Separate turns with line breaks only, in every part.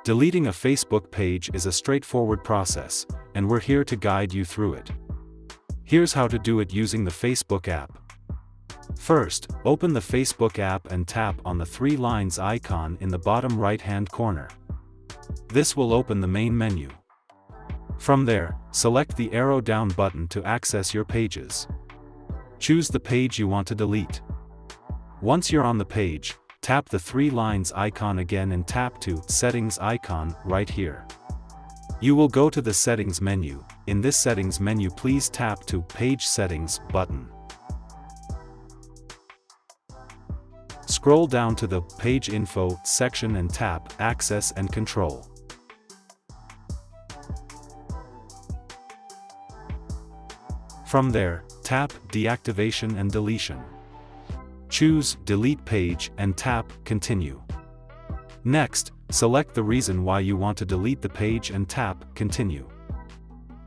Deleting a Facebook page is a straightforward process, and we're here to guide you through it. Here's how to do it using the Facebook app. First, open the Facebook app and tap on the three lines icon in the bottom right-hand corner. This will open the main menu. From there, select the arrow down button to access your pages. Choose the page you want to delete. Once you're on the page, tap the three lines icon again and tap to Settings icon right here. You will go to the Settings menu. In this Settings menu, please tap to Page Settings button. Scroll down to the Page Info section and tap Access and Control. From there, tap Deactivation and Deletion. Choose Delete Page and tap Continue. Next, select the reason why you want to delete the page and tap Continue.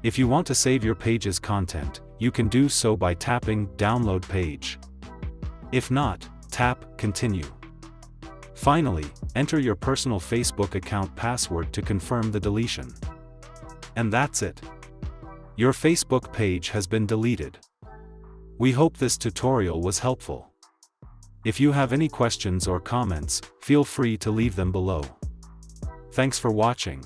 If you want to save your page's content, you can do so by tapping Download Page. If not, tap Continue. Finally, enter your personal Facebook account password to confirm the deletion. And that's it. Your Facebook page has been deleted. We hope this tutorial was helpful. If you have any questions or comments, feel free to leave them below. Thanks for watching.